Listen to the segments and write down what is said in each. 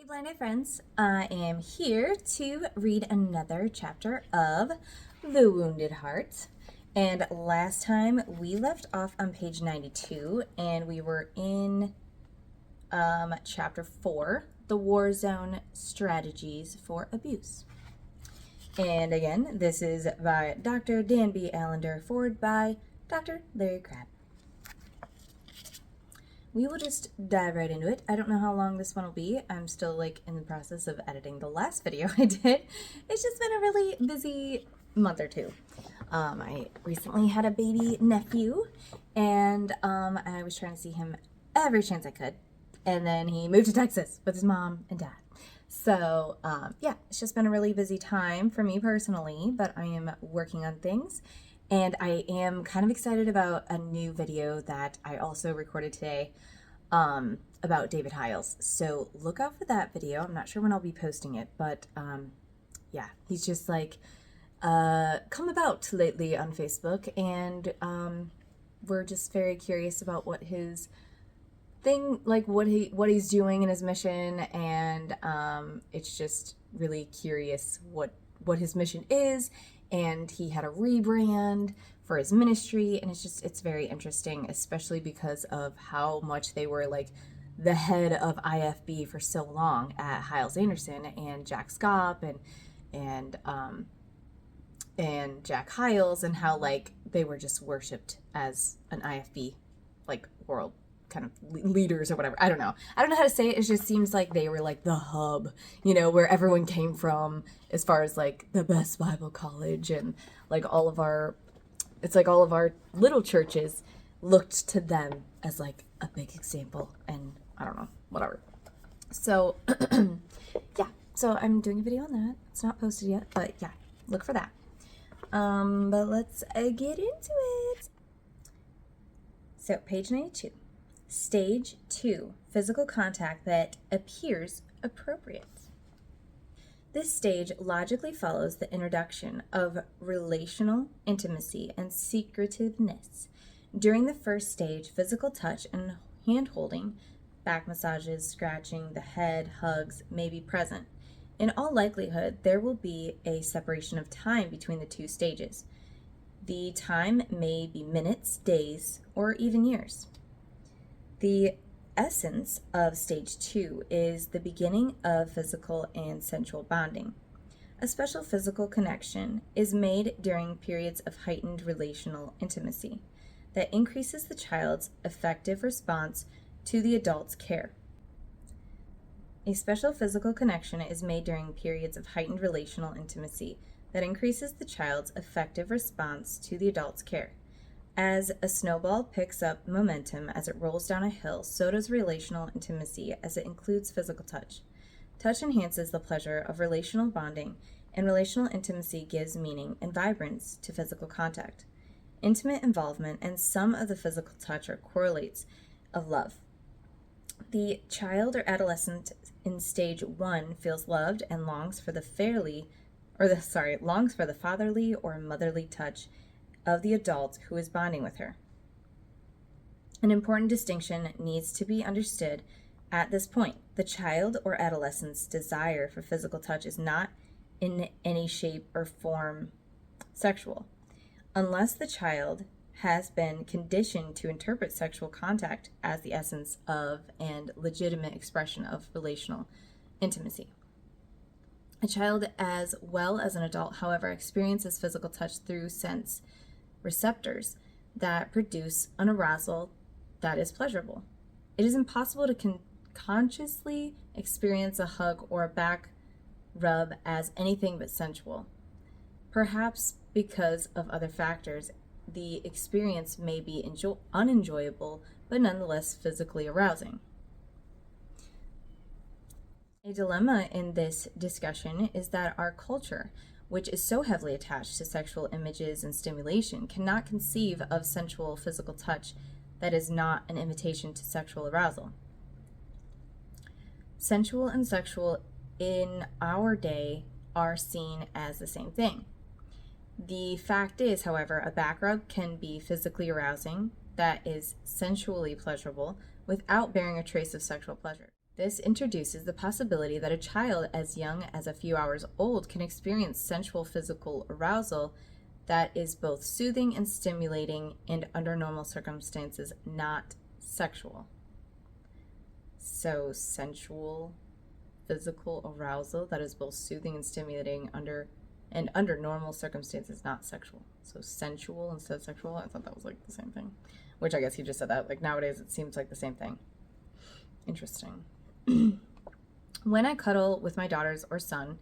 Blinded friends, I am here to read another chapter of The Wounded Heart. And last time we left off on page 92 and we were in chapter 4, The War Zone Strategies for Abuse. And again, this is by Dr. Dan B. Allender, forward by Dr. Larry Crabb. We will just dive right into it. I don't know how long this one will be. I'm still in the process of editing the last video I did. It's just been a really busy month or two. I recently had a baby nephew and I was trying to see him every chance I could. And then he moved to Texas with his mom and dad. So yeah, it's just been a really busy time for me personally, but I am working on things. And I am kind of excited about a new video that I also recorded today about David Hiles. So look out for that video. I'm not sure when I'll be posting it, but yeah, he's just come about lately on Facebook, and we're just very curious about what his thing, what he's doing in his mission, and it's just really curious what his mission is. And he had a rebrand for his ministry, and it's very interesting, especially because of how much they were the head of IFB for so long at Hiles Anderson and Jack Scopp and Jack Hiles, and how they were just worshipped as an IFB world kind of leaders or whatever. I don't know how to say it. It just seems like they were the hub, where everyone came from, as far as the best Bible college, and all of our little churches looked to them as a big example, and I don't know, whatever. So yeah, so I'm doing a video on that. It's not posted yet, but yeah, look for that. But let's get into it. So page 92. Stage 2, physical contact that appears appropriate. This stage logically follows the introduction of relational intimacy and secretiveness. During the first stage, physical touch and hand-holding, back massages, scratching the head, hugs may be present. In all likelihood, there will be a separation of time between the two stages. The time may be minutes, days, or even years. The essence of stage 2 is the beginning of physical and sensual bonding. A special physical connection is made during periods of heightened relational intimacy that increases the child's effective response to the adult's care. A special physical connection is made during periods of heightened relational intimacy that increases the child's effective response to the adult's care. As a snowball picks up momentum as it rolls down a hill, so does relational intimacy as it includes physical touch. Touch enhances the pleasure of relational bonding, and relational intimacy gives meaning and vibrance to physical contact. Intimate involvement and some of the physical touch are correlates of love. The child or adolescent in stage 1 feels loved and longs for the fatherly or motherly touch of the adult who is bonding with her. An important distinction needs to be understood at this point. The child or adolescent's desire for physical touch is not in any shape or form sexual, unless the child has been conditioned to interpret sexual contact as the essence of and legitimate expression of relational intimacy. A child, as well as an adult, however, experiences physical touch through sense receptors that produce an arousal that is pleasurable. It is impossible to consciously experience a hug or a back rub as anything but sensual. Perhaps because of other factors, the experience may be unenjoyable, but nonetheless physically arousing. A dilemma in this discussion is that our culture, which is so heavily attached to sexual images and stimulation, cannot conceive of sensual physical touch that is not an invitation to sexual arousal. Sensual and sexual in our day are seen as the same thing. The fact is, however, a back rub can be physically arousing, that is sensually pleasurable, without bearing a trace of sexual pleasure. This introduces the possibility that a child as young as a few hours old can experience sensual physical arousal that is both soothing and stimulating and under normal circumstances not sexual. So sensual physical arousal that is both soothing and stimulating under normal circumstances not sexual. So sensual instead of sexual. I thought that was like the same thing, which I guess he just said that. Like nowadays it seems like the same thing. Interesting. When I cuddle with my daughters or son,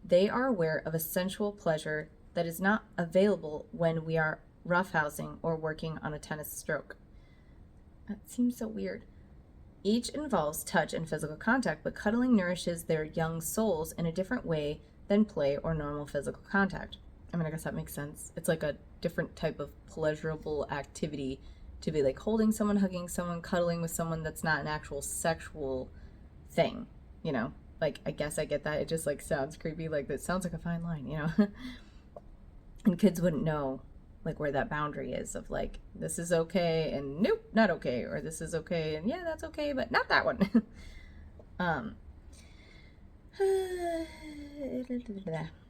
they are aware of a sensual pleasure that is not available when we are roughhousing or working on a tennis stroke. That seems so weird. Each involves touch and physical contact, but cuddling nourishes their young souls in a different way than play or normal physical contact. I mean, I guess that makes sense. It's like a different type of pleasurable activity to be like holding someone, hugging someone, cuddling with someone that's not an actual sexual thing, you know? Like, I guess I get that. It just like sounds creepy. Like, that sounds like a fine line, you know? And kids wouldn't know like where that boundary is of like, this is okay and nope, not okay, or this is okay and yeah, that's okay, but not that one.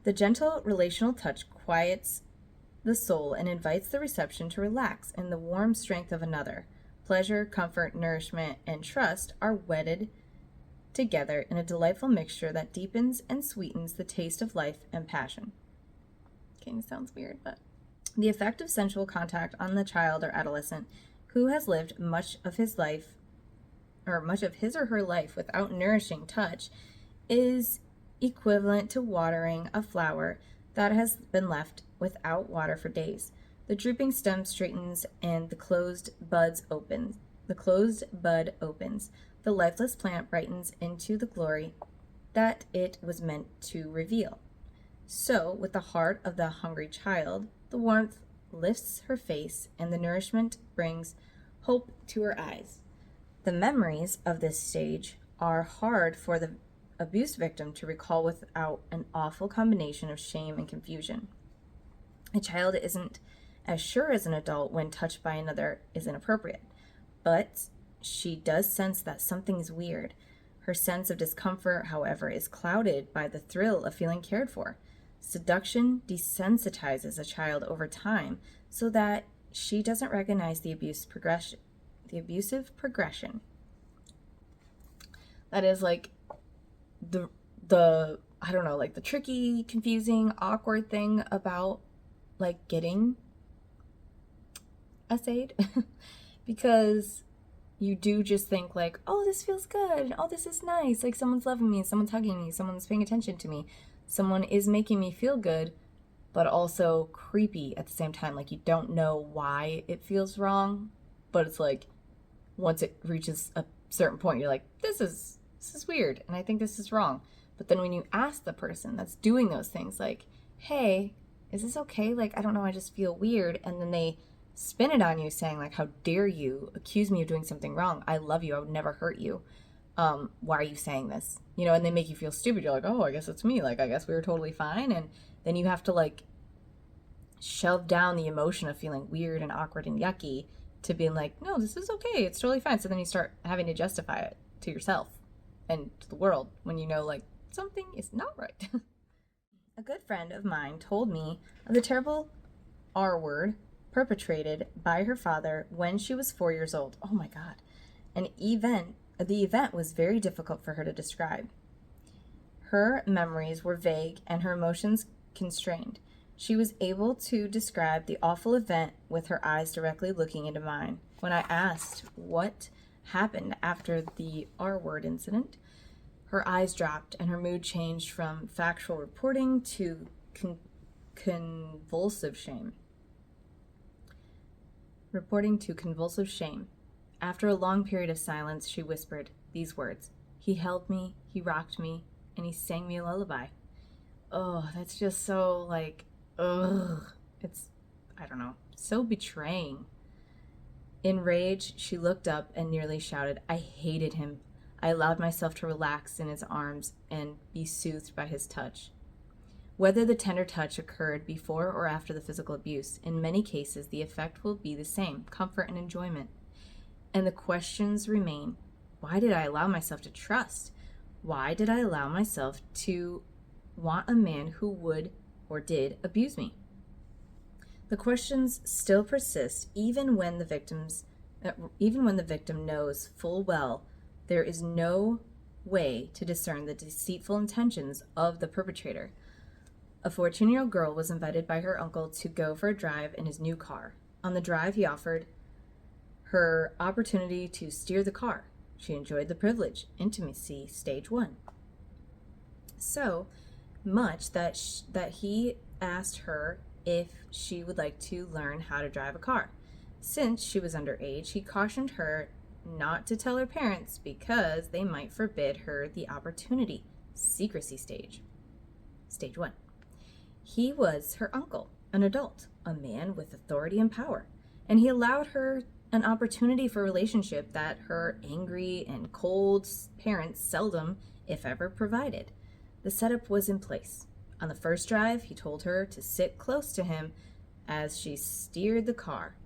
The gentle relational touch quiets the soul and invites the reception to relax in the warm strength of another. Pleasure, comfort, nourishment, and trust are wedded together in a delightful mixture that deepens and sweetens the taste of life and passion. Okay, sounds weird, but the effect of sensual contact on the child or adolescent who has lived much of his or her life without nourishing touch is equivalent to watering a flower that has been left without water for days. The drooping stem straightens and the closed bud opens. The lifeless plant brightens into the glory that it was meant to reveal. So, with the heart of the hungry child, the warmth lifts her face and the nourishment brings hope to her eyes. The memories of this stage are hard for the abuse victim to recall without an awful combination of shame and confusion. A child isn't as sure as an adult when touched by another is inappropriate, but she does sense that something's weird. Her sense of discomfort, however, is clouded by the thrill of feeling cared for. Seduction desensitizes a child over time so that she doesn't recognize the abusive progression. That is like the I don't know, like the tricky, confusing, awkward thing about like getting essayed because you do just think like, oh, this feels good, oh, this is nice, like someone's loving me, someone's hugging me, someone's paying attention to me, someone is making me feel good, but also creepy at the same time. Like you don't know why it feels wrong, but it's like once it reaches a certain point, you're like, this is weird, and I think this is wrong. But then when you ask the person that's doing those things, like, hey, is this okay? Like, I don't know, I just feel weird. And then they spin it on you saying, like, how dare you accuse me of doing something wrong? I love you. I would never hurt you. Why are you saying this? You know, and they make you feel stupid. You're like, oh, I guess it's me. Like, I guess we were totally fine. And then you have to, like, shove down the emotion of feeling weird and awkward and yucky to being like, no, this is okay. It's totally fine. So then you start having to justify it to yourself and to the world when you know, like, something is not right. A good friend of mine told me of the terrible R word perpetrated by her father when she was 4 years old. Oh my God. The event was very difficult for her to describe. Her memories were vague and her emotions constrained. She was able to describe the awful event with her eyes directly looking into mine. When I asked what happened after the R word incident, her eyes dropped and her mood changed from factual reporting to convulsive shame. After a long period of silence, she whispered these words: "He held me, he rocked me, and he sang me a lullaby." Oh, that's just so like, ugh. It's, I don't know, so betraying. In rage, she looked up and nearly shouted, "I hated him." I allowed myself to relax in his arms and be soothed by his touch. Whether the tender touch occurred before or after the physical abuse, in many cases the effect will be the same, comfort and enjoyment. And the questions remain: Why did I allow myself to trust? Why did I allow myself to want a man who would or did abuse me? The questions still persist even when the victim knows full well there is no way to discern the deceitful intentions of the perpetrator. A 14-year-old girl was invited by her uncle to go for a drive in his new car. On the drive, he offered her opportunity to steer the car. She enjoyed the privilege. Intimacy, stage 1. So much that he asked her if she would like to learn how to drive a car. Since she was underage, he cautioned her not to tell her parents because they might forbid her the opportunity. Secrecy stage. Stage 1. He was her uncle, an adult, a man with authority and power, and he allowed her an opportunity for a relationship that her angry and cold parents seldom, if ever, provided. The setup was in place. On the first drive, he told her to sit close to him as she steered the car.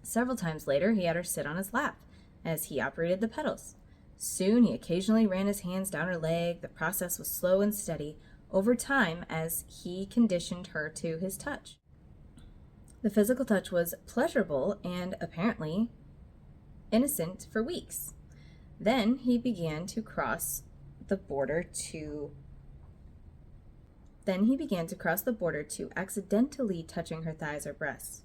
Several times later, he had her sit on his lap as he operated the pedals. Soon, he occasionally ran his hands down her leg. The process was slow and steady over time as he conditioned her to his touch. The physical touch was pleasurable and apparently innocent for weeks. Then he began to cross the border to accidentally touching her thighs or breasts.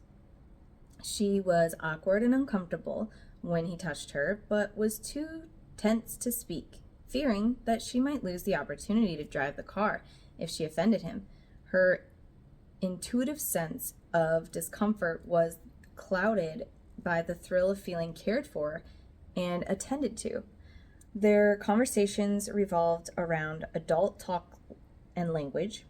She was awkward and uncomfortable when he touched her, but was too tense to speak, fearing that she might lose the opportunity to drive the car if she offended him. Her intuitive sense of discomfort was clouded by the thrill of feeling cared for and attended to. Their conversations revolved around adult talk and language,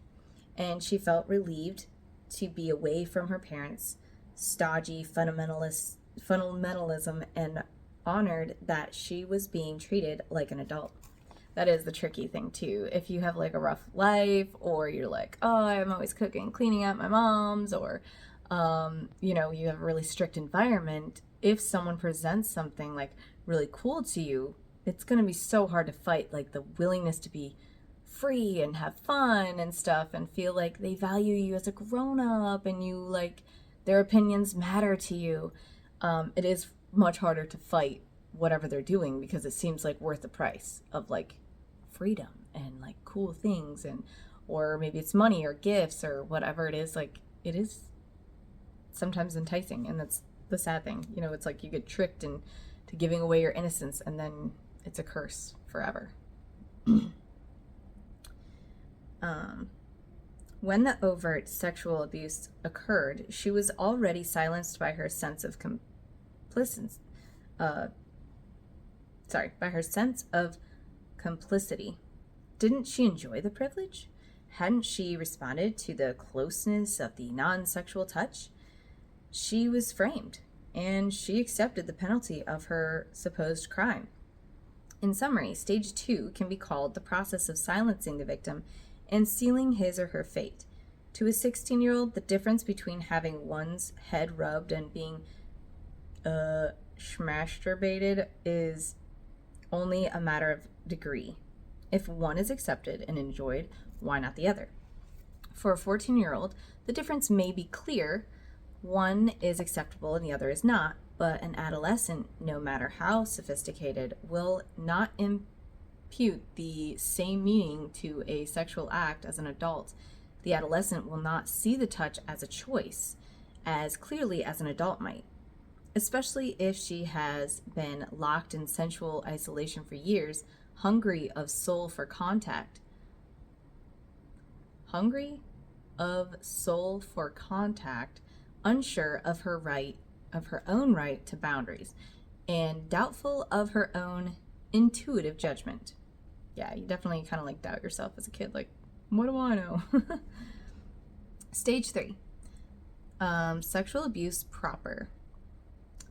and she felt relieved to be away from her parents' stodgy fundamentalism and honored that she was being treated like an adult. That is the tricky thing too. If you have like a rough life, or you're like, oh, I'm always cooking, cleaning at my mom's, or you have a really strict environment, if someone presents something like really cool to you, it's going to be so hard to fight like the willingness to be free and have fun and stuff and feel like they value you as a grown-up and you like their opinions matter to you. It is much harder to fight whatever they're doing because it seems like worth the price of like freedom and like cool things, and or maybe it's money or gifts or whatever it is. Like, it is sometimes enticing, and that's the sad thing. It's like you get tricked into giving away your innocence, and then it's a curse forever. When the overt sexual abuse occurred, she was already silenced by her sense of complicity. Didn't she enjoy the privilege? Hadn't she responded to the closeness of the non-sexual touch? She was framed, and she accepted the penalty of her supposed crime. In summary, stage 2 can be called the process of silencing the victim and sealing his or her fate. To a 16-year-old, the difference between having one's head rubbed and being schmasturbated is only a matter of degree. If one is accepted and enjoyed, why not the other? For a 14-year-old, the difference may be clear. One is acceptable and the other is not, but an adolescent, no matter how sophisticated, will not impute the same meaning to a sexual act as an adult. The adolescent will not see the touch as a choice as clearly as an adult might, especially if she has been locked in sensual isolation for years, hungry of soul for contact. Unsure of her own right to boundaries, and doubtful of her own intuitive judgment. Yeah, you definitely kind of like doubt yourself as a kid, like, what do I know? Stage 3, sexual abuse proper.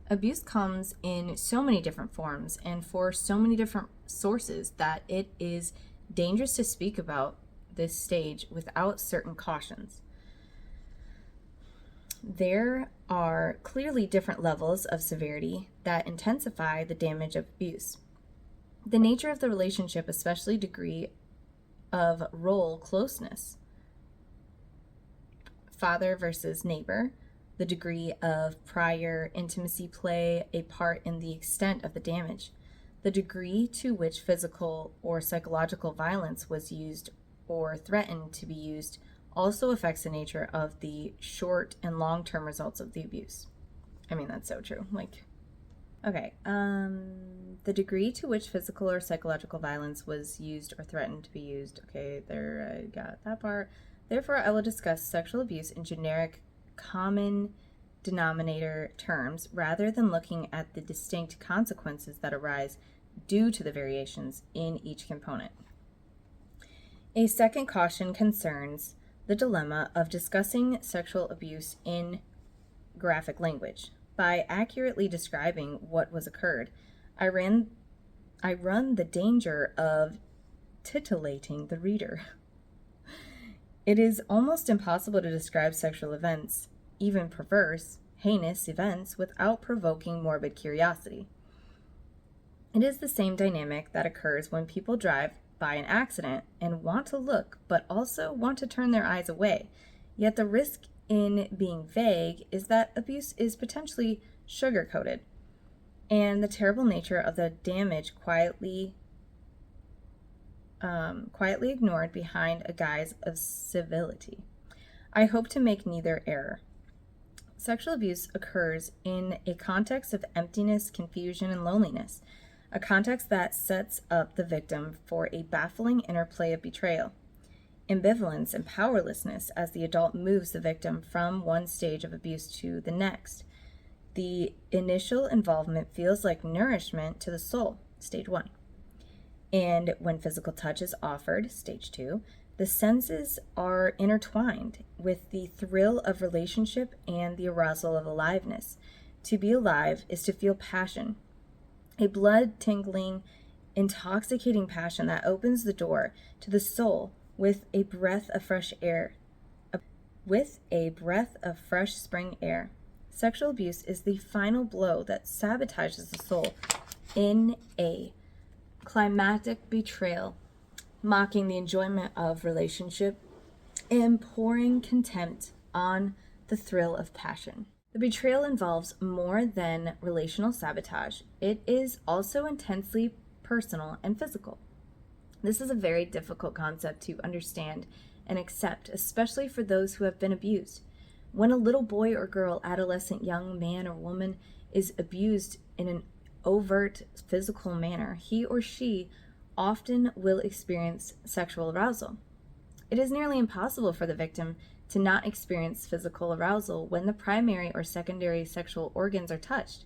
Abuse comes in so many different forms and for so many different sources that it is dangerous to speak about this stage without certain cautions. There are clearly different levels of severity that intensify the damage of abuse. The nature of the relationship, especially degree of role closeness. Father versus neighbor. The degree of prior intimacy play a part in the extent of the damage. The degree to which physical or psychological violence was used or threatened to be used also affects the nature of the short and long-term results of the abuse. I mean, that's so true. Okay, the degree to which physical or psychological violence was used or threatened to be used. Okay, there, I got that part. Therefore, I will discuss sexual abuse in generic, common denominator terms rather than looking at the distinct consequences that arise due to the variations in each component. A second caution concerns the dilemma of discussing sexual abuse in graphic language. By accurately describing what was occurred, I run the danger of titillating the reader. It is almost impossible to describe sexual events, even perverse, heinous events, without provoking morbid curiosity. It is the same dynamic that occurs when people drive by an accident and want to look, but also want to turn their eyes away. Yet the risk in being vague is that abuse is potentially sugar-coated, and the terrible nature of the damage quietly ignored behind a guise of civility. I hope to make neither error. Sexual abuse occurs in a context of emptiness, confusion, and loneliness, a context that sets up the victim for a baffling interplay of betrayal, ambivalence, and powerlessness as the adult moves the victim from one stage of abuse to the next. The initial involvement feels like nourishment to the soul, stage 1. And when physical touch is offered, stage 2, the senses are intertwined with the thrill of relationship and the arousal of aliveness. To be alive is to feel passion, a blood-tingling, intoxicating passion that opens the door to the soul with a breath of fresh air. With a breath of fresh spring air. Sexual abuse is the final blow that sabotages the soul in a climactic betrayal, mocking the enjoyment of relationship and pouring contempt on the thrill of passion. The betrayal involves more than relational sabotage. It is also intensely personal and physical. This is a very difficult concept to understand and accept, especially for those who have been abused. When a little boy or girl, adolescent, young man or woman is abused in an overt physical manner, he or she often will experience sexual arousal. It is nearly impossible for the victim to not experience physical arousal when the primary or secondary sexual organs are touched.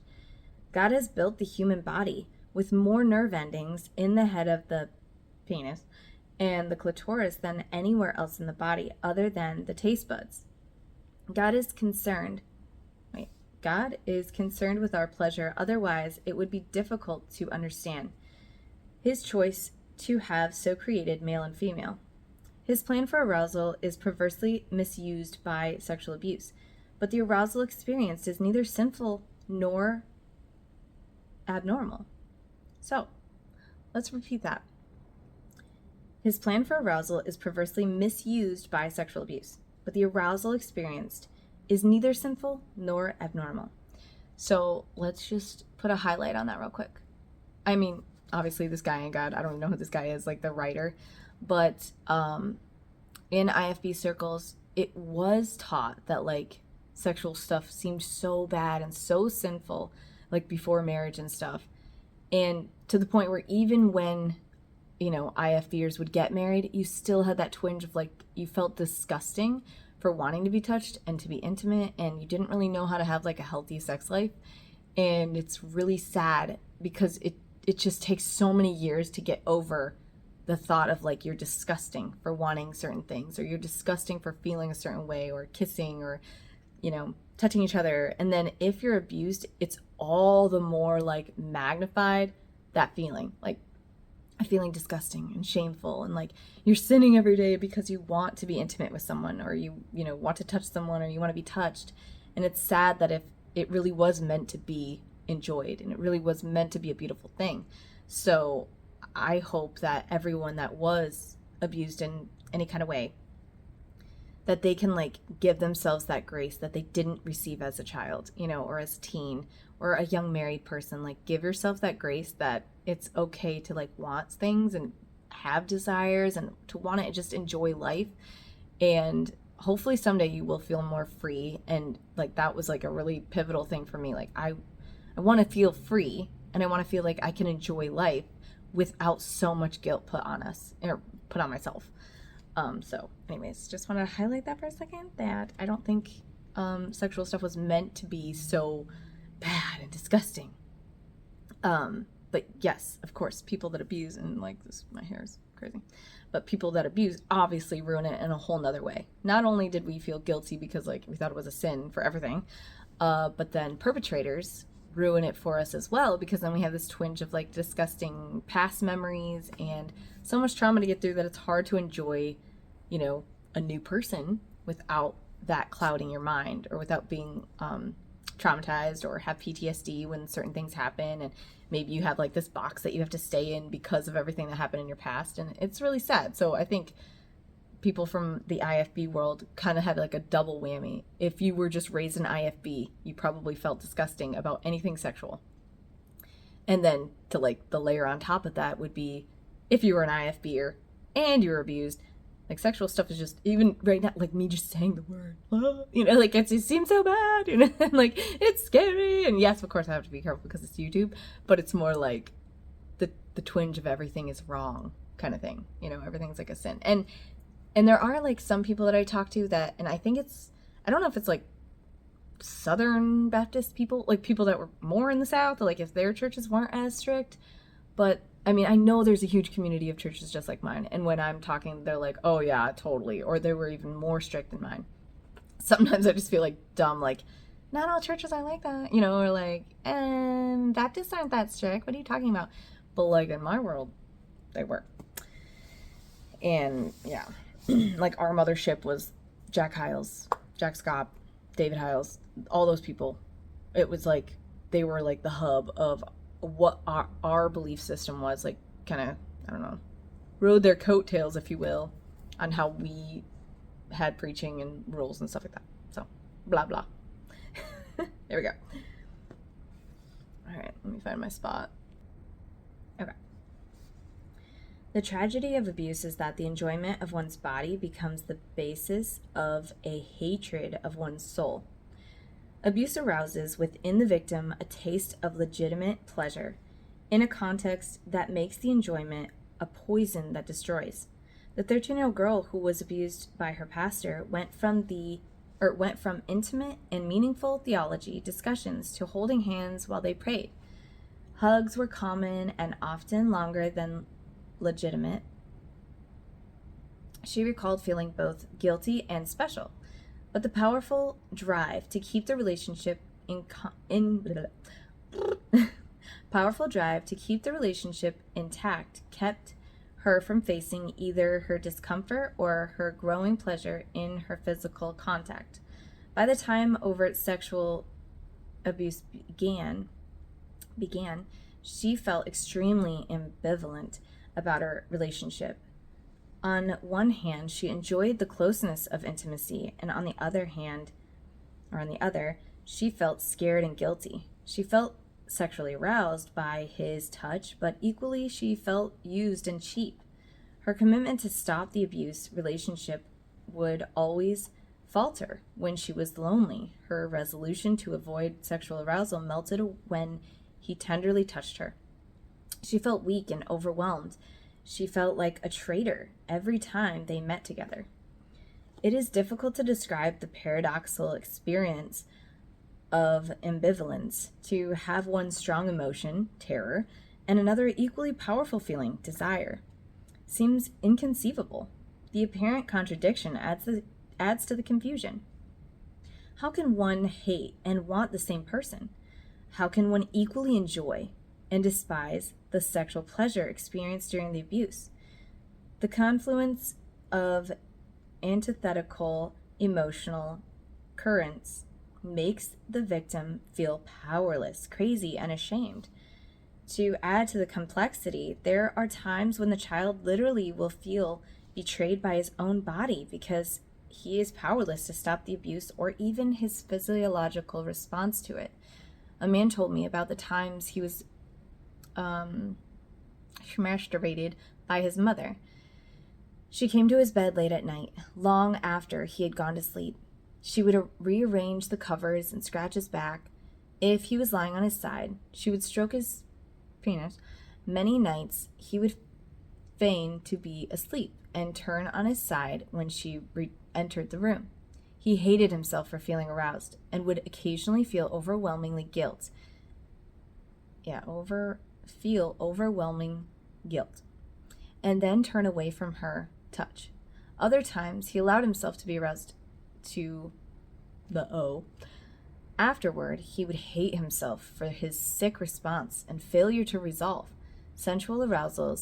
God has built the human body with more nerve endings in the head of the penis and the clitoris than anywhere else in the body other than the taste buds. God is concerned with our pleasure, otherwise it would be difficult to understand His choice to have so created male and female. His plan for arousal is perversely misused by sexual abuse, but the arousal experienced is neither sinful nor abnormal. So, let's repeat that. His plan for arousal is perversely misused by sexual abuse, but the arousal experienced is neither sinful nor abnormal. So let's just put a highlight on that real quick. I mean, obviously this guy ain't God. I don't know who this guy is, like the writer. But in IFB circles, it was taught that like sexual stuff seemed so bad and so sinful, like before marriage and stuff. And to the point where even when, IFBers would get married, you still had that twinge of like, you felt disgusting for wanting to be touched and to be intimate, and you didn't really know how to have like a healthy sex life. And it's really sad because it just takes so many years to get over the thought of like you're disgusting for wanting certain things, or you're disgusting for feeling a certain way, or kissing, or touching each other. And then if you're abused, it's all the more like magnified, that feeling, like feeling disgusting and shameful, and like you're sinning every day because you want to be intimate with someone, or you want to touch someone, or you want to be touched. And it's sad that if it really was meant to be enjoyed and it really was meant to be a beautiful thing. So I hope that everyone that was abused in any kind of way, that they can like give themselves that grace that they didn't receive as a child, you know, or as a teen or a young married person. Like, give yourself that grace that it's okay to like want things and have desires and to want to just enjoy life. And hopefully someday you will feel more free. And like, that was like a really pivotal thing for me. Like, I want to feel free, and I want to feel like I can enjoy life without so much guilt put on us or put on myself. So anyways, just want to highlight that for a second, that I don't think sexual stuff was meant to be so bad and disgusting. But yes, of course, people that abuse, and like this, my hair is crazy, but people that abuse obviously ruin it in a whole nother way. Not only did we feel guilty because like we thought it was a sin for everything, but then perpetrators ruin it for us as well, because then we have this twinge of like disgusting past memories and so much trauma to get through that it's hard to enjoy, you know, a new person without that clouding your mind, or without being traumatized or have PTSD when certain things happen, and maybe you have like this box that you have to stay in because of everything that happened in your past, and it's really sad. So I think people from the IFB world kind of had like a double whammy. If you were just raised in IFB, you probably felt disgusting about anything sexual. And then to like the layer on top of that would be if you were an IFBer and you were abused, like sexual stuff is just, even right now, like me just saying the word, you know, like it seems so bad, you know, and like it's scary. And yes, of course I have to be careful because it's YouTube, but it's more like the twinge of everything is wrong kind of thing, you know, everything's like a sin. And there are like some people that I talk to that, and I think it's, I don't know if it's like Southern Baptist people, like people that were more in the South, or like if their churches weren't as strict. But I mean, I know there's a huge community of churches just like mine. And when I'm talking, they're like, oh yeah, totally. Or they were even more strict than mine. Sometimes I just feel like dumb, like, not all churches are like that, you know, or like, Baptists aren't that strict. What are you talking about? But like in my world, they were. And yeah, like our mothership was Jack Hyles, Jack Scott, David Hyles, all those people. It was like, they were like the hub of what our belief system was, like kind of, I don't know, rode their coattails, if you will, on how we had preaching and rules and stuff like that. So, blah, blah. There we go. All right, let me find my spot. Okay. The tragedy of abuse is that the enjoyment of one's body becomes the basis of a hatred of one's soul. Abuse arouses within the victim a taste of legitimate pleasure in a context that makes the enjoyment a poison that destroys. The 13-year-old girl who was abused by her pastor went from intimate and meaningful theology discussions to holding hands while they prayed. Hugs were common and often longer than legitimate. She recalled feeling both guilty and special. But the powerful drive to keep the relationship intact kept her from facing either her discomfort or her growing pleasure in her physical contact. By the time overt sexual abuse began, she felt extremely ambivalent about her relationship. On one hand, she enjoyed the closeness of intimacy, and on the other, she felt scared and guilty. She felt sexually aroused by his touch, but equally she felt used and cheap. Her commitment to stop the abuse relationship would always falter when she was lonely. Her resolution to avoid sexual arousal melted when he tenderly touched her. She felt weak and overwhelmed. She felt like a traitor every time they met together. It is difficult to describe the paradoxical experience of ambivalence, to have one strong emotion, terror, and another equally powerful feeling, desire. Seems inconceivable. The apparent contradiction adds to the confusion. How can one hate and want the same person? How can one equally enjoy and despise the sexual pleasure experienced during the abuse? The confluence of antithetical emotional currents makes the victim feel powerless, crazy, and ashamed. To add to the complexity, there are times when the child literally will feel betrayed by his own body because he is powerless to stop the abuse or even his physiological response to it. A man told me about the times he was masturbated by his mother. She came to his bed late at night, long after he had gone to sleep. She would rearrange the covers and scratch his back. If he was lying on his side, she would stroke his penis. Many nights he would feign to be asleep and turn on his side when she entered the room. He hated himself for feeling aroused and would occasionally feel overwhelming guilt, and then turn away from her touch. Other times he allowed himself to be aroused to the O. Afterward, he would hate himself for his sick response and failure to resolve. Sensual arousal,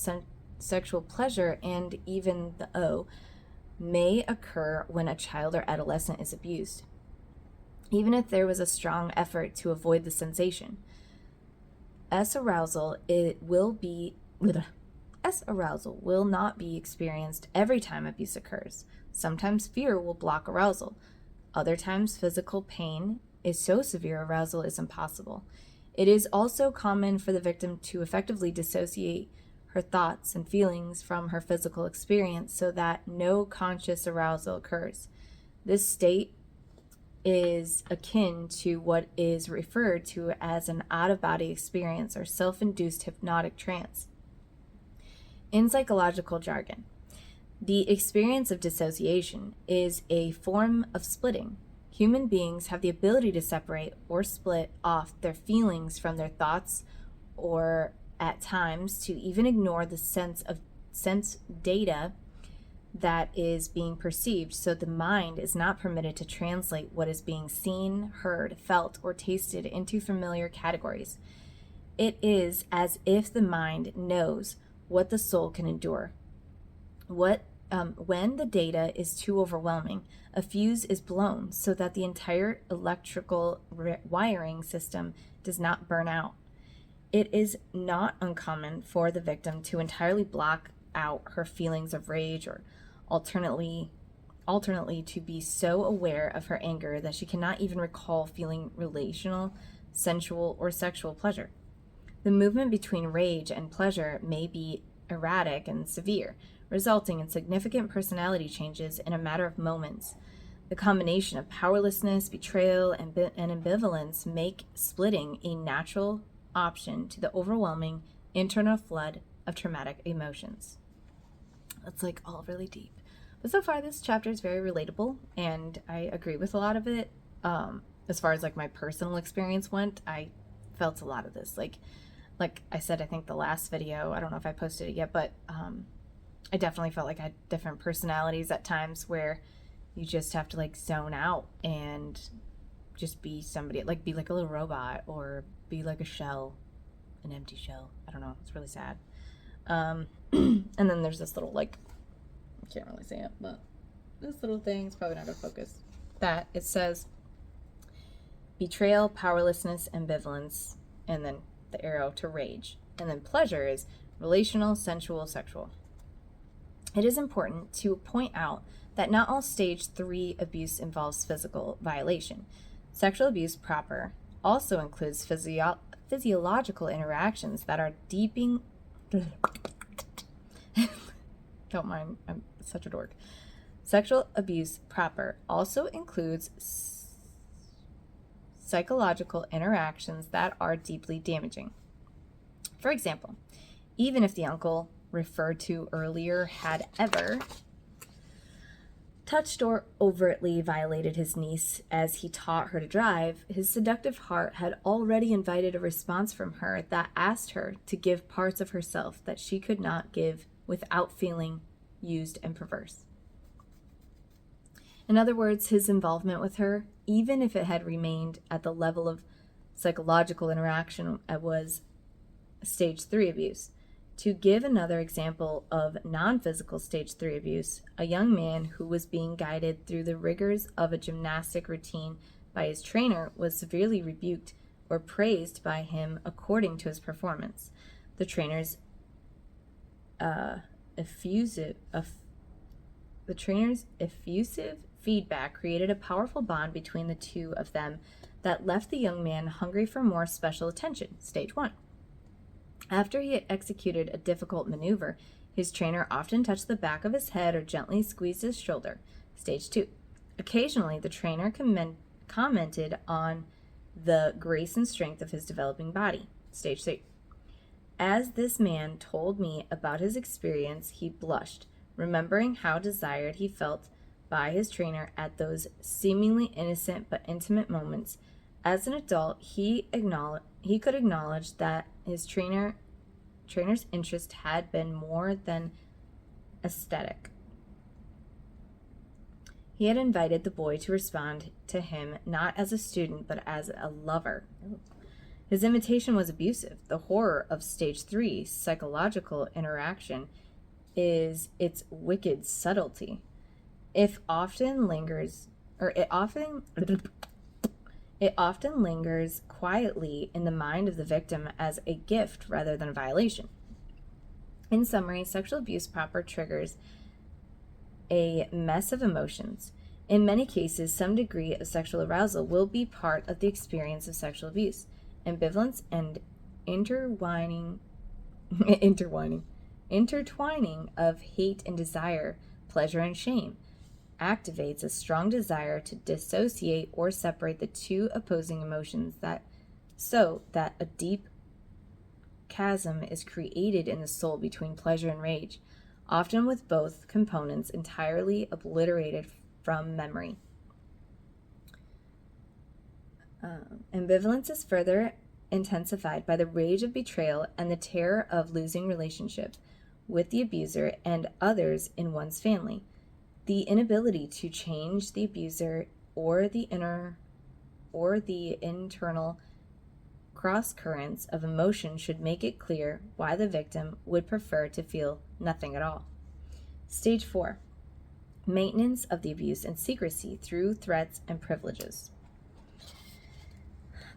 sexual pleasure, and even the O may occur when a child or adolescent is abused, even if there was a strong effort to avoid the sensation. S arousal will not be experienced every time abuse occurs. Sometimes fear will block arousal. Other times physical pain is so severe arousal is impossible. It is also common for the victim to effectively dissociate her thoughts and feelings from her physical experience so that no conscious arousal occurs. This state is akin to what is referred to as an out-of-body experience or self-induced hypnotic trance. In psychological jargon, the experience of dissociation is a form of splitting. Human beings have the ability to separate or split off their feelings from their thoughts, or at times to even ignore the sense data that is being perceived, so the mind is not permitted to translate what is being seen, heard, felt, or tasted into familiar categories. It is as if the mind knows what the soul can endure. When the data is too overwhelming, a fuse is blown so that the entire electrical wiring system does not burn out. It is not uncommon for the victim to entirely block out her feelings of rage, or alternately to be so aware of her anger that she cannot even recall feeling relational, sensual, or sexual pleasure. The movement between rage and pleasure may be erratic and severe, resulting in significant personality changes in a matter of moments. The combination of powerlessness, betrayal, and ambivalence make splitting a natural option to the overwhelming internal flood of traumatic emotions. That's like all really deep. But so far this chapter is very relatable, and I agree with a lot of it. As far as like my personal experience went, I felt a lot of this. Like I said, I think the last video, I don't know if I posted it yet, but I definitely felt like I had different personalities at times where you just have to like zone out and just be somebody, like be like a little robot or be like a shell, an empty shell. I don't know. It's really sad. And then there's this little like, I can't really say it, but this little thing is probably not out of focus. That it says betrayal, powerlessness, ambivalence, and then the arrow to rage. And then pleasure is relational, sensual, sexual. It is important to point out that not all stage 3 abuse involves physical violation. Sexual abuse proper also includes physiological interactions that are deeping. Don't mind, I'm such a dork. Sexual abuse proper also includes psychological interactions that are deeply damaging. For example, even if the uncle referred to earlier had ever touched or overtly violated his niece as he taught her to drive, his seductive heart had already invited a response from her that asked her to give parts of herself that she could not give without feeling used and perverse. In other words, his involvement with her, even if it had remained at the level of psychological interaction, was stage 3 abuse. To give another example of non-physical stage 3 abuse, a young man who was being guided through the rigors of a gymnastic routine by his trainer was severely rebuked or praised by him according to his performance. The trainer's effusive feedback created a powerful bond between the two of them that left the young man hungry for more special attention. Stage 1. After he had executed a difficult maneuver, his trainer often touched the back of his head or gently squeezed his shoulder. Stage 2. Occasionally, the trainer commented on the grace and strength of his developing body. Stage 3. As this man told me about his experience, he blushed, remembering how desired he felt by his trainer at those seemingly innocent but intimate moments. As an adult, he could acknowledge that his trainer's interest had been more than aesthetic. He had invited the boy to respond to him not as a student but as a lover. His invitation was abusive. The horror of stage 3, psychological interaction, is its wicked subtlety. It often lingers quietly in the mind of the victim as a gift rather than a violation. In summary, sexual abuse proper triggers a mess of emotions. In many cases, some degree of sexual arousal will be part of the experience of sexual abuse. Ambivalence and intertwining of hate and desire, pleasure and shame, activates a strong desire to dissociate or separate the two opposing emotions so that a deep chasm is created in the soul between pleasure and rage, often with both components entirely obliterated from memory. Ambivalence is further intensified by the rage of betrayal and the terror of losing relationship with the abuser and others in one's family. The inability to change the abuser or the internal cross-currents of emotion should make it clear why the victim would prefer to feel nothing at all. Stage 4. Maintenance of the abuse and secrecy through threats and privileges.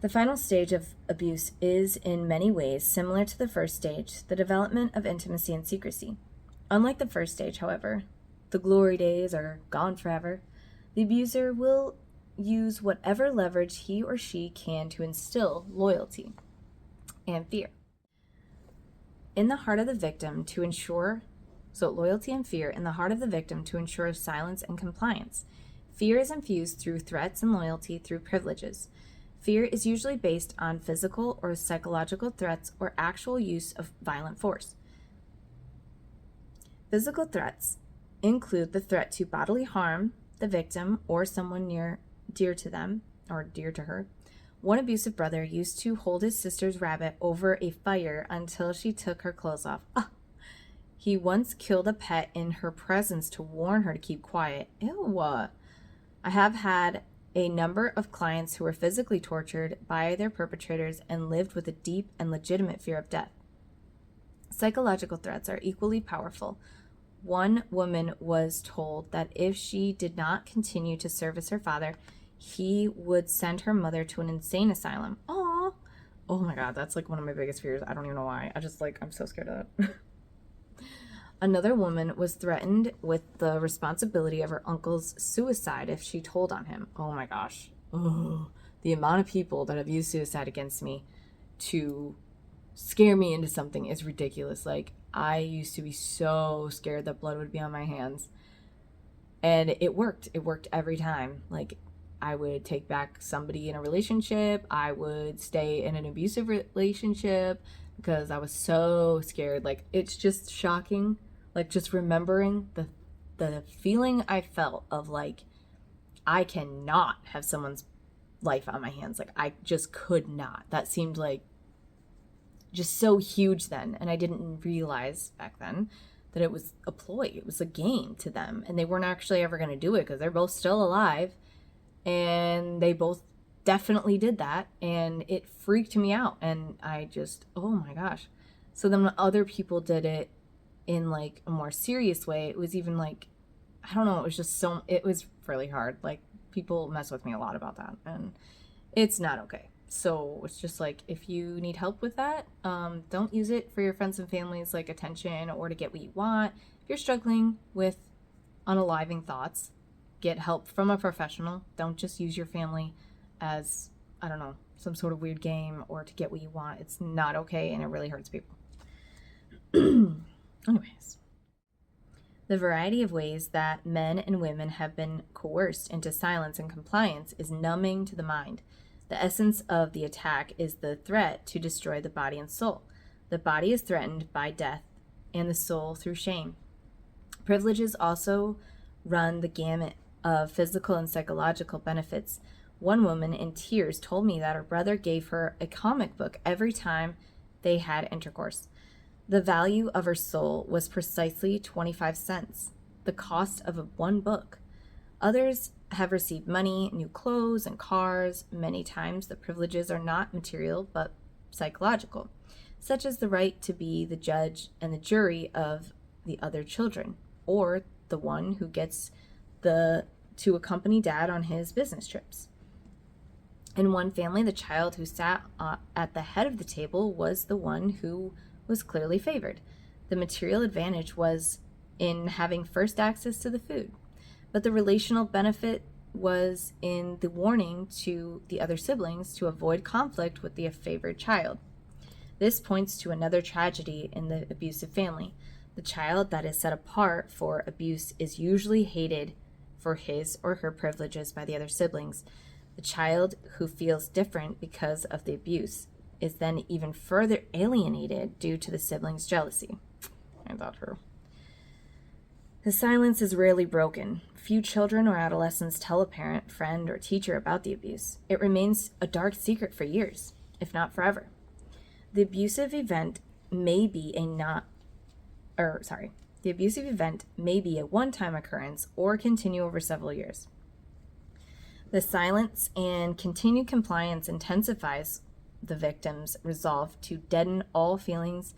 The final stage of abuse is in many ways similar to the first stage, the development of intimacy and secrecy. Unlike the first stage, however, the glory days are gone forever. The abuser will use whatever leverage he or she can to instill loyalty and fear in the heart of the victim to ensure loyalty and fear in the heart of the victim to ensure silence and compliance. Fear is infused through threats and loyalty through privileges. Fear is usually based on physical or psychological threats or actual use of violent force. Physical threats include the threat to bodily harm the victim or someone dear to them or dear to her. One abusive brother used to hold his sister's rabbit over a fire until she took her clothes off. He once killed a pet in her presence to warn her to keep quiet. Ew. I have had a number of clients who were physically tortured by their perpetrators and lived with a deep and legitimate fear of death. Psychological threats are equally powerful. One woman was told that if she did not continue to service her father, he would send her mother to an insane asylum. Aww. Oh my God, that's like one of my biggest fears. I don't even know why. I'm so scared of that. Another woman was threatened with the responsibility of her uncle's suicide if she told on him. Oh my gosh. Oh, the amount of people that have used suicide against me to scare me into something is ridiculous. Like, I used to be so scared that blood would be on my hands. And it worked. It worked every time. Like, I would take back somebody in a relationship. I would stay in an abusive relationship because I was so scared. Like, it's just shocking. Like, just remembering the feeling I felt of, like, I cannot have someone's life on my hands. Like, I just could not. That seemed like just so huge then. And I didn't realize back then that it was a ploy. It was a game to them. And they weren't actually ever going to do it because they're both still alive. And they both definitely did that. And it freaked me out. And I just, oh my gosh. So then when other people did it in like a more serious way, it was even like, I don't know, it was really hard. Like, people mess with me a lot about that, and it's not okay. So it's just like, if you need help with that, don't use it for your friends and family's like attention or to get what you want. If you're struggling with unaliving thoughts, get help from a professional. Don't just use your family as, I don't know, some sort of weird game or to get what you want. It's not okay, and it really hurts people. Anyways, the variety of ways that men and women have been coerced into silence and compliance is numbing to the mind. The essence of the attack is the threat to destroy the body and soul. The body is threatened by death and the soul through shame. Privileges also run the gamut of physical and psychological benefits. One woman in tears told me that her brother gave her a comic book every time they had intercourse. The value of her soul was precisely 25 cents, the cost of one book. Others have received money, new clothes, and cars. Many times the privileges are not material but psychological, such as the right to be the judge and the jury of the other children, or the one who gets to accompany dad on his business trips. In one family, the child who sat at the head of the table was the one who was clearly favored. The material advantage was in having first access to the food, but the relational benefit was in the warning to the other siblings to avoid conflict with the favored child. This points to another tragedy in the abusive family. The child that is set apart for abuse is usually hated for his or her privileges by the other siblings. The child who feels different because of the abuse is then even further alienated due to the siblings' jealousy. I thought her. The silence is rarely broken. Few children or adolescents tell a parent, friend, or teacher about the abuse. It remains a dark secret for years, if not forever. The abusive event may be a one-time occurrence or continue over several years. The silence and continued compliance intensifies the victim's resolve to deaden all feelings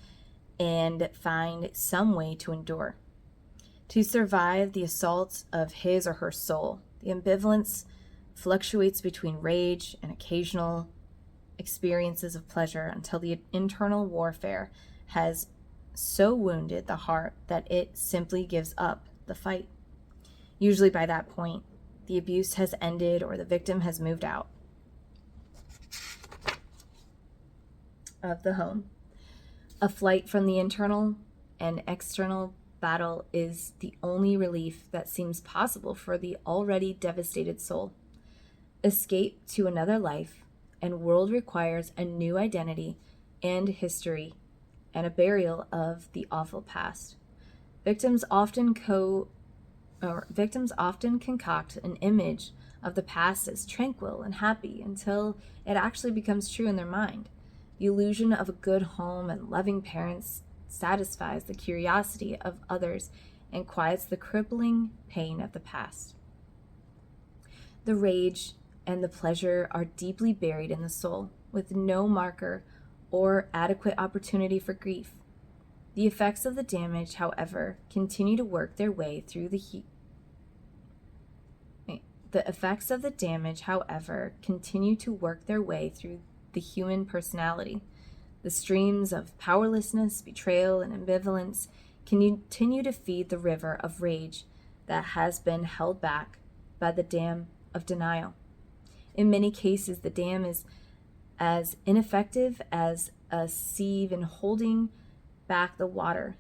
and find some way to endure. To survive the assaults of his or her soul, the ambivalence fluctuates between rage and occasional experiences of pleasure until the internal warfare has so wounded the heart that it simply gives up the fight. Usually by that point, the abuse has ended or the victim has moved out of the home. A flight from the internal and external battle is the only relief that seems possible for the already devastated soul. Escape to another life and world requires a new identity and history and a burial of the awful past. Victims often concoct an image of the past as tranquil and happy until it actually becomes true in their mind. The illusion of a good home and loving parents satisfies the curiosity of others and quiets the crippling pain of the past. The rage and the pleasure are deeply buried in the soul, with no marker or adequate opportunity for grief. The effects of the damage, however, continue to work their way through the human personality. The streams of powerlessness, betrayal, and ambivalence continue to feed the river of rage that has been held back by the dam of denial. In many cases, the dam is as ineffective as a sieve in holding back the water.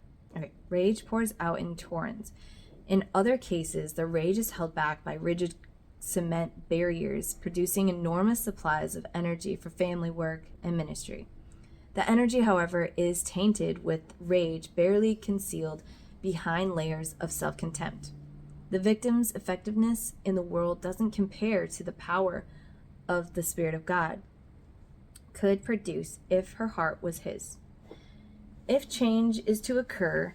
Rage pours out in torrents. In other cases, the rage is held back by rigid cement barriers, producing enormous supplies of energy for family work and ministry. The energy, however, is tainted with rage barely concealed behind layers of self-contempt. The victim's effectiveness in the world doesn't compare to the power of the Spirit of God could produce if her heart was his. If change is to occur,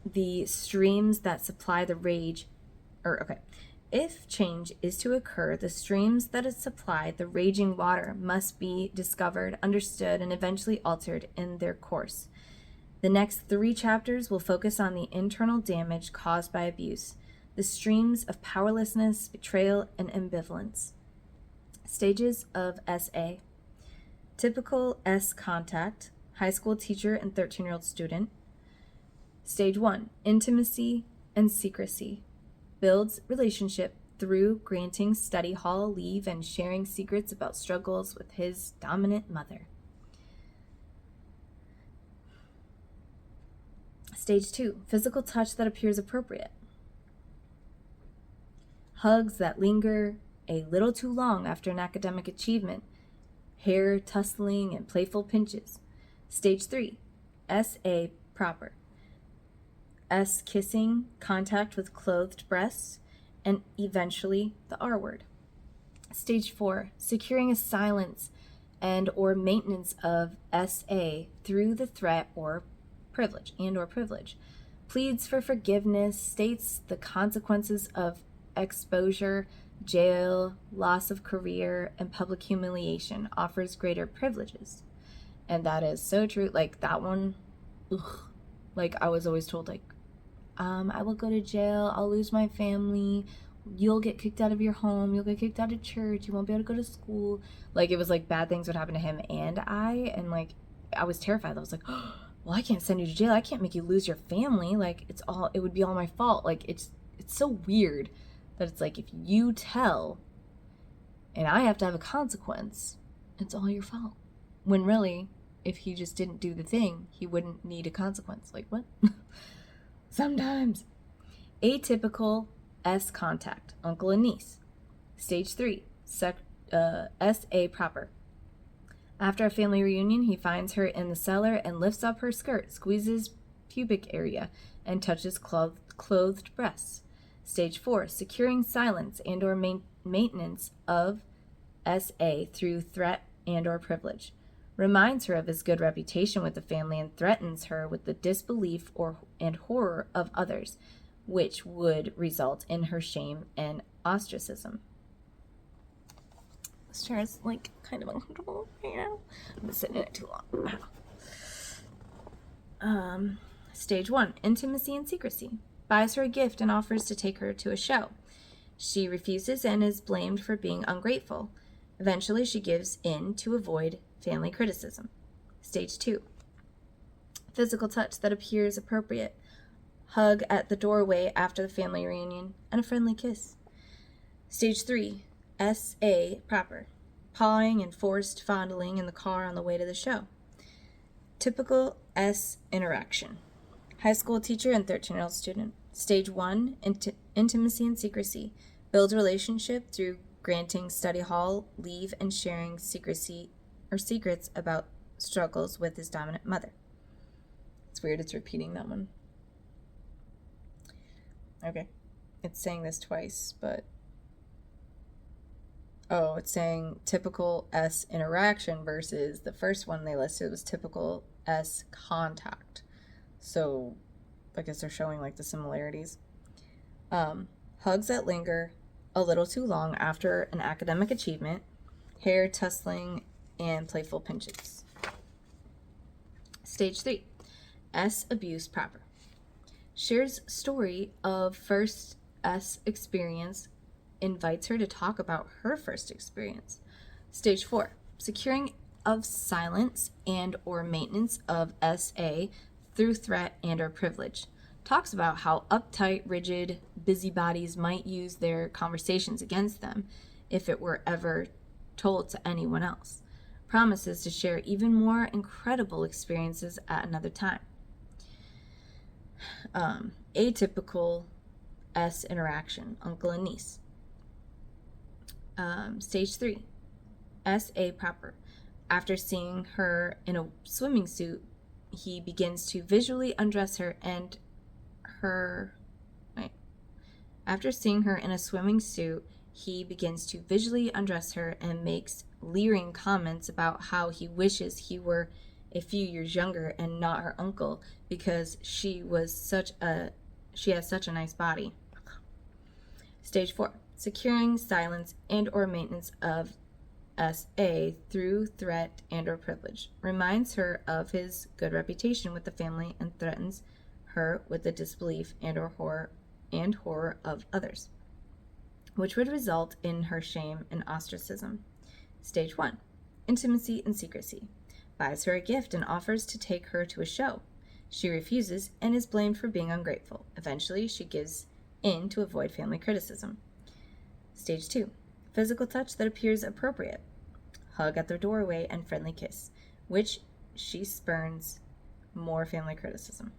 the streams that supply the raging water must be discovered, understood, and eventually altered in their course. The next 3 chapters will focus on the internal damage caused by abuse, the streams of powerlessness, betrayal, and ambivalence. Stages of SA. Typical S contact, high school teacher and 13-year-old student. Stage 1, intimacy and secrecy. Builds relationship through granting study hall leave and sharing secrets about struggles with his dominant mother. Stage 2, physical touch that appears appropriate. Hugs that linger a little too long after an academic achievement. Hair tussling and playful pinches. Stage 3, SA proper. S kissing, contact with clothed breasts, and eventually the R word. Stage 4, securing a silence and or maintenance of SA through the threat or privilege. Pleads for forgiveness, states the consequences of exposure, jail, loss of career, and public humiliation, offers greater privileges. And that is so true. Like that one, like I was always told, like, I will go to jail, I'll lose my family, you'll get kicked out of your home, you'll get kicked out of church, you won't be able to go to school. Like it was like bad things would happen to him and like I was terrified. I was like, oh, well, I can't send you to jail, I can't make you lose your family, like it would be all my fault. Like it's so weird that it's like if you tell and I have to have a consequence, it's all your fault. When really, if he just didn't do the thing, he wouldn't need a consequence. Like what? Sometimes. Atypical S contact, uncle and niece. Stage 3, SA proper. After a family reunion, he finds her in the cellar and lifts up her skirt, squeezes pubic area, and touches clothed breasts. Stage 4, securing silence and or maintenance of SA through threat and or privilege. Reminds her of his good reputation with the family and threatens her with the disbelief and horror of others, which would result in her shame and ostracism. This chair is like kind of uncomfortable right now. I've been sitting in it too long. Stage 1, intimacy and secrecy. Buys her a gift and offers to take her to a show. She refuses and is blamed for being ungrateful. Eventually, she gives in to avoid family criticism. Stage 2, physical touch that appears appropriate. Hug at the doorway after the family reunion, and a friendly kiss. Stage 3, SA proper. Pawing and forced fondling in the car on the way to the show. Typical S interaction. High school teacher and 13-year-old student. Stage 1, intimacy and secrecy. Builds relationship through granting study hall leave and sharing secrets about struggles with his dominant mother. It's weird it's repeating that one. Okay. It's saying this twice, but it's saying typical S interaction versus the first one they listed was typical S contact. So I guess they're showing like the similarities. Hugs that linger a little too long after an academic achievement. Hair tussling and playful pinches. Stage 3, S abuse proper. Shares story of first S experience, invites her to talk about her first experience. Stage 4, securing of silence and or maintenance of SA through threat and or privilege. Talks about how uptight, rigid busybodies might use their conversations against them if it were ever told to anyone else. Promises to share even more incredible experiences at another time. Atypical S interaction, uncle and niece. Stage 3, SA proper. After seeing her in a swimming suit, he begins to visually undress her and After seeing her in a swimming suit, he begins to visually undress her and makes leering comments about how he wishes he were a few years younger and not her uncle because she has such a nice body. Stage 4, securing silence and or maintenance of SA through threat and or privilege. Reminds her of his good reputation with the family and threatens her with the disbelief and or horror of others, which would result in her shame and ostracism. Stage 1. Intimacy and secrecy. Buys her a gift and offers to take her to a show. She refuses and is blamed for being ungrateful. Eventually, she gives in to avoid family criticism. Stage 2. Physical touch that appears appropriate. Hug at the doorway and friendly kiss, which she spurns more family criticism.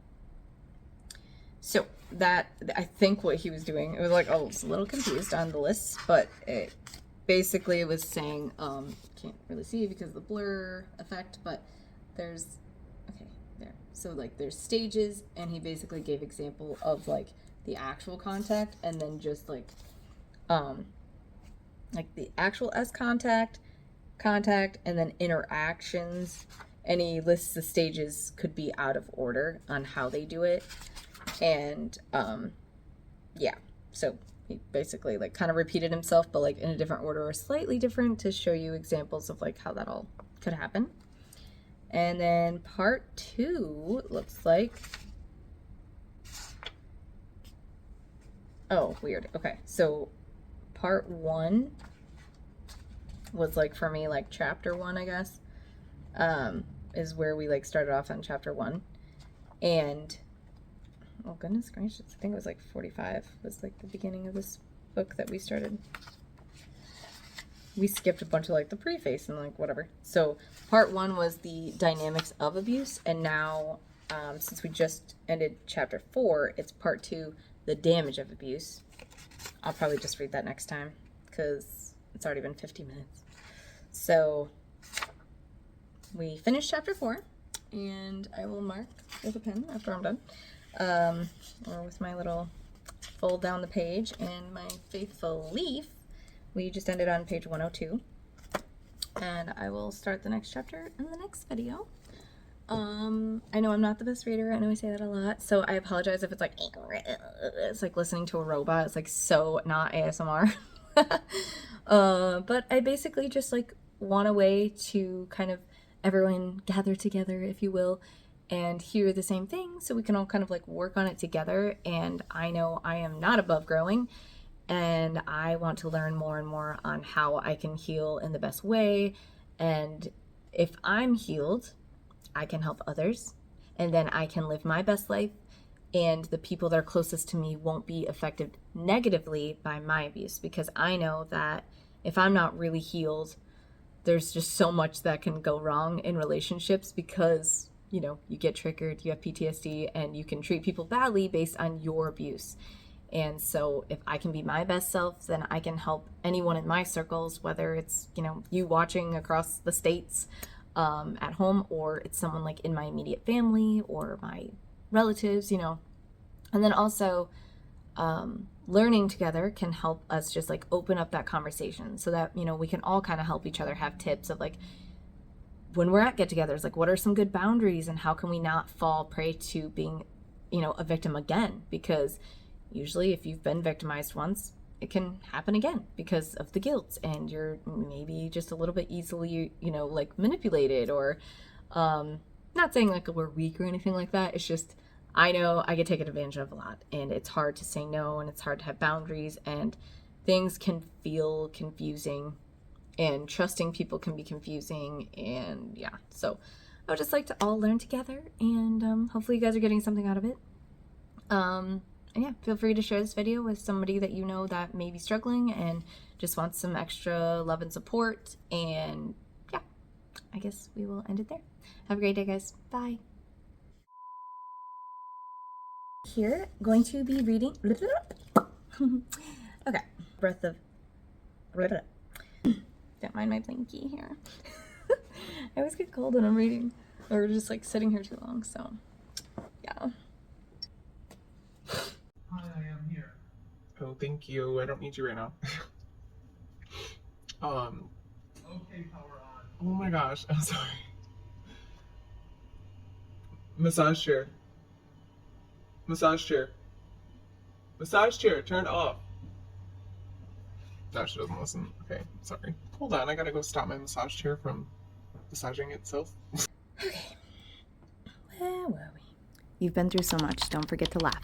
So that, I think what he was doing, it was like, I was a little confused on the lists, but it basically was saying, can't really see because of the blur effect, but there's, okay, there. So like there's stages, and he basically gave example of like the actual contact, and then just like the actual S contact, and then interactions, and he lists the stages could be out of order on how they do it. And yeah, so he basically like kind of repeated himself, but like in a different order or slightly different, to show you examples of like how that all could happen. And then part 2 looks like, oh, weird. Okay, so part 1 was like, for me, like chapter 1, I guess, is where we like started off on chapter 1. And oh goodness gracious, I think it was like 45 was like the beginning of this book that we started. We skipped a bunch of like the preface and like whatever. So part 1 was the dynamics of abuse, and now since we just ended chapter 4, it's part 2, the damage of abuse. I'll probably just read that next time because it's already been 50 minutes. So we finished chapter 4, and I will mark with a pen after I'm done, or with my little fold down the page and my faithful leaf. We just ended on page 102, and I will start the next chapter in the next video. I know I'm not the best reader. I know I say that a lot, so I apologize if it's like listening to a robot. It's like so not ASMR. But I basically just like want a way to kind of everyone gather together, if you will, and hear the same thing, so we can all kind of like work on it together. And I know I am not above growing, and I want to learn more and more on how I can heal in the best way. And if I'm healed, I can help others, and then I can live my best life, and the people that are closest to me won't be affected negatively by my abuse, because I know that if I'm not really healed, there's just so much that can go wrong in relationships, because, you know, you get triggered, you have PTSD, and you can treat people badly based on your abuse. And so if I can be my best self, then I can help anyone in my circles, whether it's, you know, you watching across the states at home, or it's someone like in my immediate family or my relatives, you know. And then also learning together can help us just like open up that conversation, so that, you know, we can all kind of help each other have tips of like, when we're at get-togethers, like what are some good boundaries, and how can we not fall prey to being, you know, a victim again? Because usually if you've been victimized once, it can happen again because of the guilt, and you're maybe just a little bit easily, you know, like manipulated, or not saying like we're weak or anything like that. It's just, I know I get taken advantage of a lot, and it's hard to say no, and it's hard to have boundaries, and things can feel confusing, and trusting people can be confusing. And yeah, so I would just like to all learn together, and hopefully you guys are getting something out of it. And yeah, feel free to share this video with somebody that you know that may be struggling and just wants some extra love and support. And yeah, I guess we will end it there. Have a great day, guys. Bye. Here, going to be reading. Okay, breath of. Don't mind my blinky here. I always get cold when I'm reading, or just like sitting here too long, so yeah. Hi, I am here. Oh, thank you. I don't need you right now. Okay, power on. Oh my gosh, I'm sorry. Massage chair. Massage chair. Massage chair, turn off. No, she doesn't listen. Okay, sorry. Hold on, I gotta go stop my massage chair from massaging itself. Okay. Where were we? You've been through so much. Don't forget to laugh.